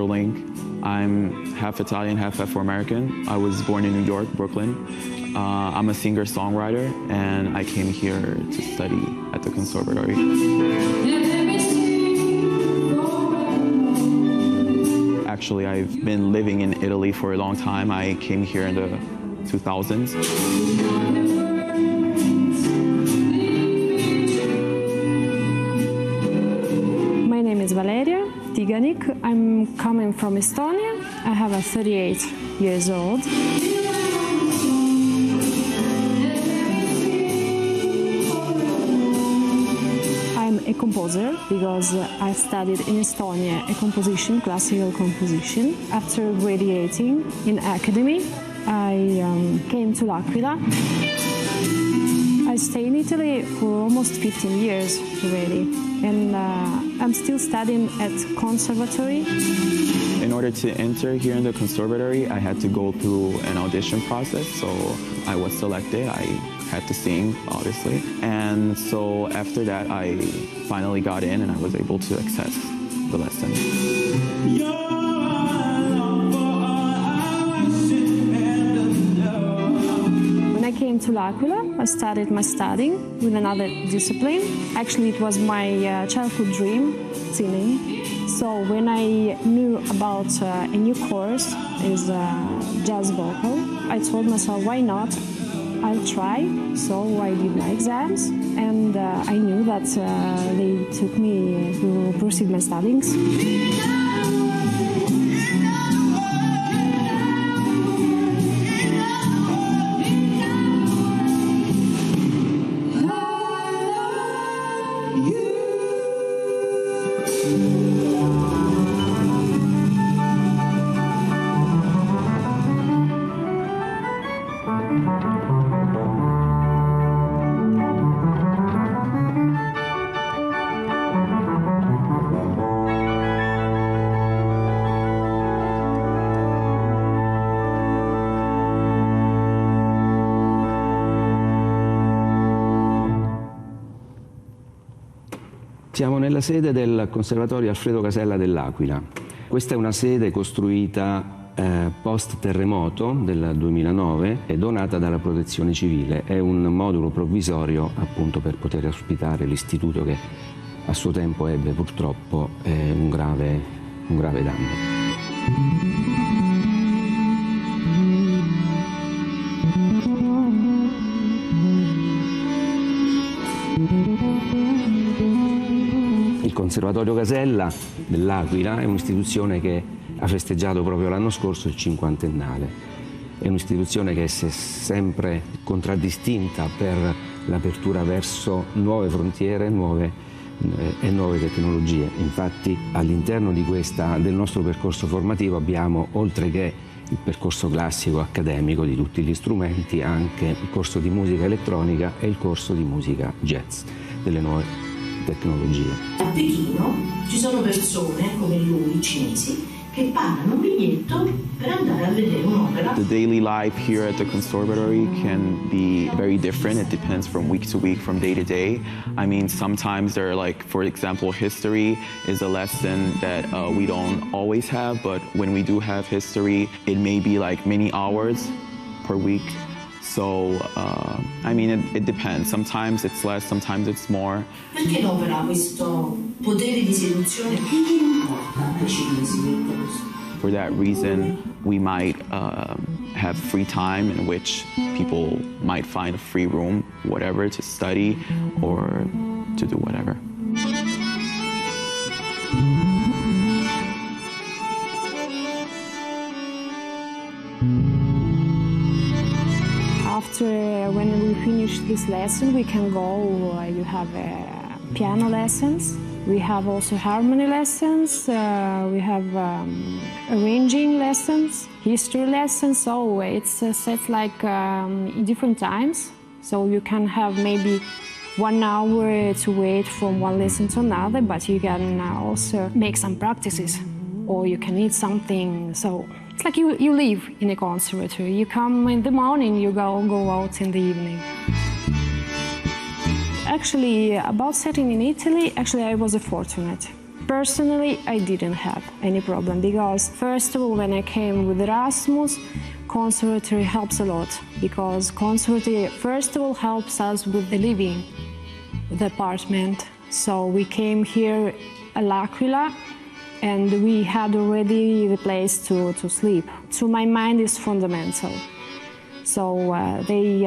Gabriel Link. I'm half Italian, half Afro-American. I was born in New York, Brooklyn. I'm a singer-songwriter, and I came here to study at the Conservatory. Actually, I've been living in Italy for a long time. I came here in the 2000s. My name is Valeria Tiganik. I'm coming from Estonia. I have a 38 years old. I'm a composer because I studied in Estonia a composition, classical composition. After graduating in academy, I came to L'Aquila. I stayed in Italy for almost 15 years already, and I'm still studying at Conservatory. In order to enter here in the Conservatory, I had to go through an audition process, so I was selected. I had to sing, obviously. And so after that, I finally got in and I was able to access the lesson. When I came to L'Aquila, I started my studying with another discipline. Actually, it was my childhood dream, singing. So when I knew about a new course, is jazz vocal, I told myself, why not? I'll try. So I did my exams, and I knew that they took me to proceed my studies. Siamo nella sede del Conservatorio Alfredo Casella dell'Aquila. Questa è una sede costruita post-terremoto del 2009 e donata dalla Protezione Civile. È un modulo provvisorio appunto per poter ospitare l'istituto che a suo tempo ebbe purtroppo un grave danno. Il Conservatorio Casella dell'Aquila è un'istituzione che ha festeggiato proprio l'anno scorso il cinquantennale. È un'istituzione che si è sempre contraddistinta per l'apertura verso nuove frontiere, nuove tecnologie. Infatti all'interno del nostro percorso formativo abbiamo, oltre che il percorso classico accademico di tutti gli strumenti, anche il corso di musica elettronica e il corso di musica jazz, delle nuove tecnologie. A Pechino ci sono persone come lui, cinesi, che pagano un biglietto per andare a vedere un'opera. The daily life here at the Conservatory can be very different. It depends from week to week, from day to day. I mean, sometimes there are, like, for example, history is a lesson that we don't always have, but when we do have history, it may be like many hours per week. So, I mean, it depends. Sometimes it's less, sometimes it's more. Perché l'opera ha questo potere di seduzione? Che gli importa ai cinesi? For that reason, we might have free time in which people might find a free room, whatever, to study or to do whatever. After, when we finish this lesson, we can go, you have piano lessons, we have also harmony lessons, we have arranging lessons, history lessons, so it's set like in different times. So you can have maybe 1 hour to wait from one lesson to another, but you can also make some practices, or you can eat something. So it's like you live in a conservatory. You come in the morning, you go out in the evening. Actually, about studying in Italy, actually I was fortunate Personally, I didn't have any problem because, first of all, when I came with Erasmus, Conservatory helps a lot because Conservatory, first of all, helps us with the living, the apartment. So we came here at l'Aquila and we had already the place to sleep. To my mind, it's fundamental. So they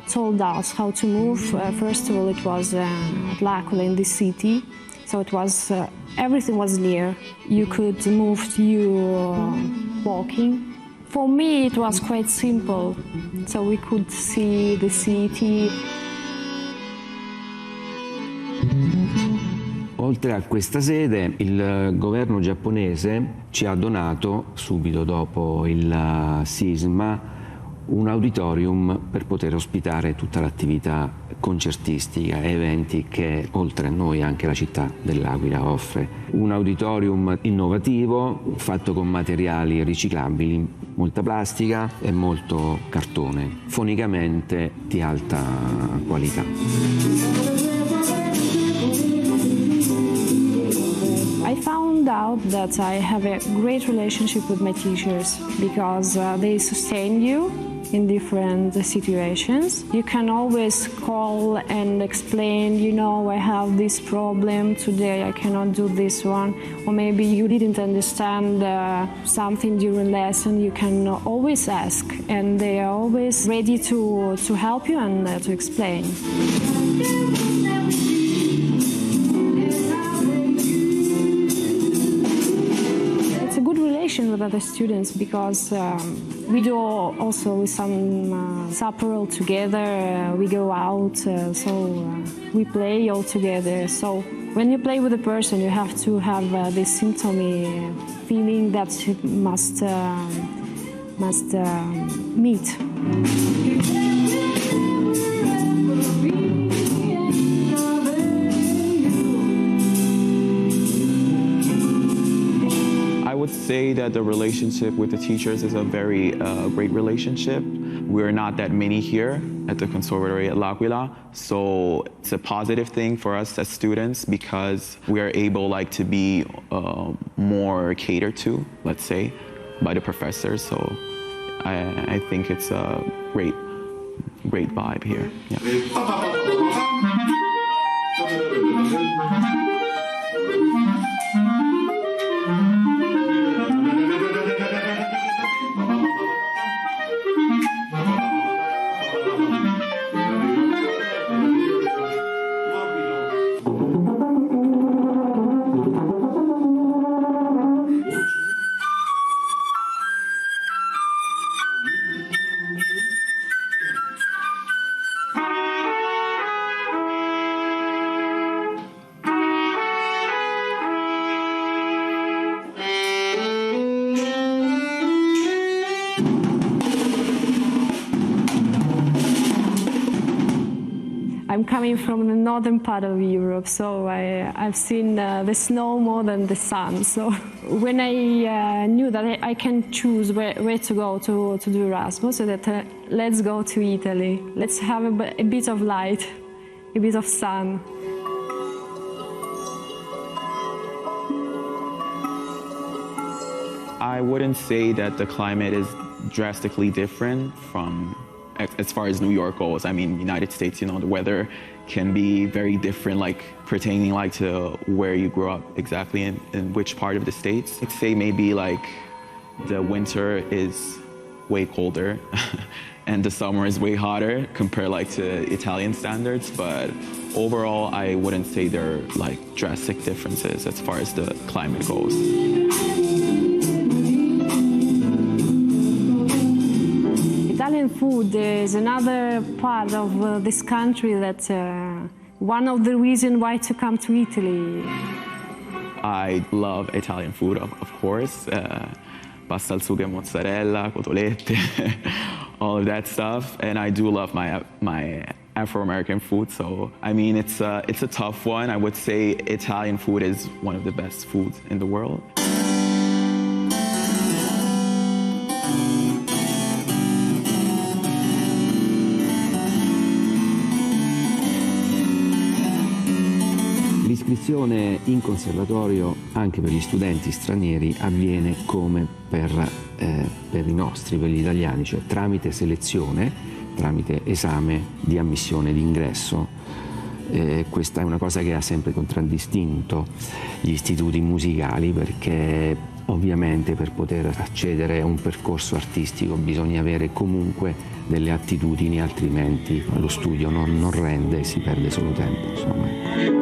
told us how to move. First of all, it was at l'Aquila in the city. So it was, everything was near. You could move walking. For me, it was quite simple. So we could see the city. Oltre a questa sede, il governo giapponese ci ha donato, subito dopo il sisma, un auditorium per poter ospitare tutta l'attività concertistica e eventi che, oltre a noi, anche la città dell'Aquila offre. Un auditorium innovativo, fatto con materiali riciclabili, molta plastica e molto cartone, fonicamente di alta qualità. I found out that I have a great relationship with my teachers because they sustain you in different situations. You can always call and explain, you know, I have this problem today, I cannot do this one, or maybe you didn't understand something during lesson. You can always ask, and they are always ready to help you and to explain. With other students because we do also some supper all together, we go out, so we play all together. So when you play with a person, you have to have this intimate feeling that you must meet. I would say that the relationship with the teachers is a very great relationship. We're not that many here at the Conservatorio dell'Aquila, so it's a positive thing for us as students because we are able to be more catered to, let's say, by the professors. So I think it's a great vibe here. Yeah. I'm coming from the northern part of Europe, so I've seen the snow more than the sun. So when I knew that I can choose where to go to do Erasmus, so that let's go to Italy. Let's have a bit of light, a bit of sun. I wouldn't say that the climate is drastically different from as far as New York goes. I mean, United States, you know, the weather can be very different, pertaining to where you grew up exactly in which part of the States. I'd say maybe the winter is way colder and the summer is way hotter compared to Italian standards, but overall I wouldn't say there are drastic differences as far as the climate goes. Italian food is another part of this country that one of the reasons why to come to Italy. I love Italian food, of course. Pasta al sugo e mozzarella, cotolette, all of that stuff. And I do love my Afro-American food. So, I mean, it's a tough one. I would say Italian food is one of the best foods in the world. L'iscrizione in conservatorio anche per gli studenti stranieri avviene come per i nostri, per gli italiani, cioè tramite selezione, tramite esame di ammissione d'ingresso. Questa è una cosa che ha sempre contraddistinto gli istituti musicali, perché ovviamente per poter accedere a un percorso artistico bisogna avere comunque delle attitudini, altrimenti lo studio non rende e si perde solo tempo, insomma.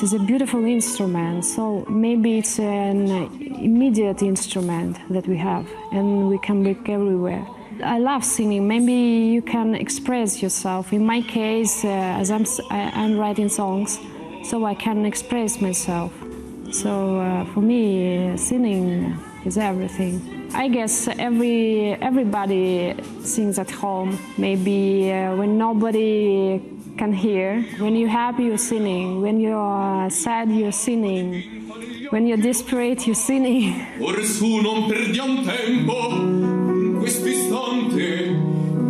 Is a beautiful instrument, so maybe it's an immediate instrument that we have and we can bring everywhere. I love singing. Maybe you can express yourself. In my case, as I'm writing songs, so I can express myself. So for me, singing is everything. I guess everybody sings at home. Maybe when nobody can hear. When you're happy, you're singing. When you're sad, you're singing. When you're desperate, you're singing. Orsù non perdiam tempo, in questo istante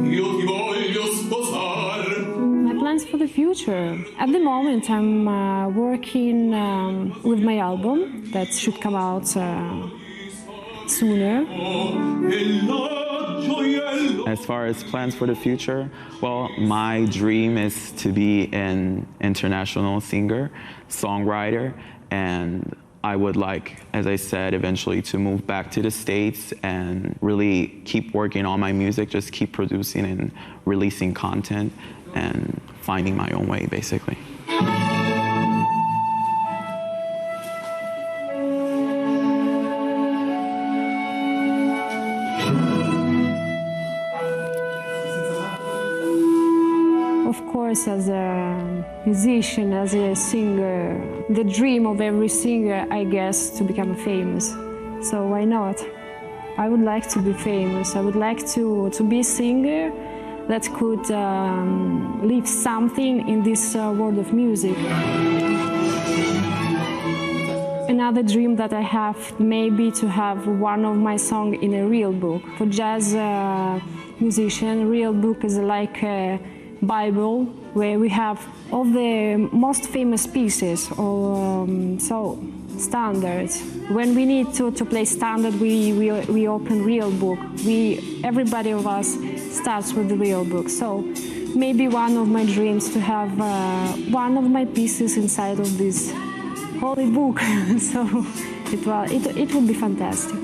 io ti voglio sposar. My plans for the future. At the moment, I'm working with my album that should come out sooner. As far as plans for the future, well, my dream is to be an international singer, songwriter, and I would like, as I said, eventually to move back to the States and really keep working on my music, just keep producing and releasing content and finding my own way, basically. As a musician, as a singer, the dream of every singer, I guess, to become famous. So why not? I would like to be famous. I would like to be a singer that could leave something in this world of music. Another dream that I have, maybe to have one of my songs in a real book. For jazz musician, real book is like a Bible where we have all the most famous pieces, or so standards. When we need to play standard, we open real book. Everybody of us starts with the real book. So maybe one of my dreams to have one of my pieces inside of this holy book. So it would be fantastic.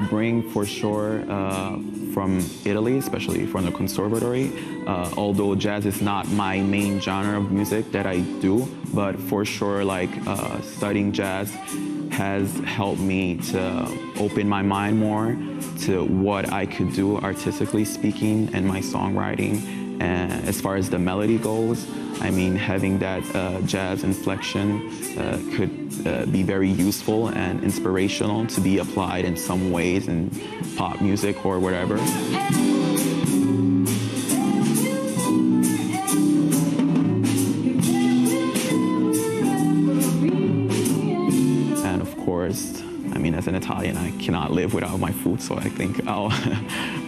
Bring for sure from Italy, especially from the Conservatory. Although jazz is not my main genre of music that I do, but for sure, like studying jazz has helped me to open my mind more to what I could do artistically speaking and my songwriting. And as far as the melody goes, I mean, having that jazz inflection could be very useful and inspirational to be applied in some ways in pop music or whatever. And of course, I mean, as an Italian, I cannot live without my food, so I think I'll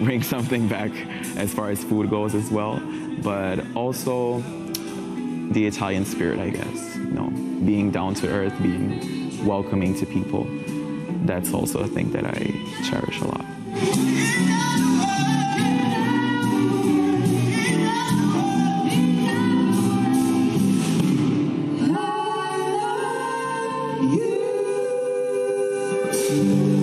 bring something back as far as food goes as well. But also the Italian spirit, I guess, you know, being down to earth, being welcoming to people. That's also a thing that I cherish a lot. You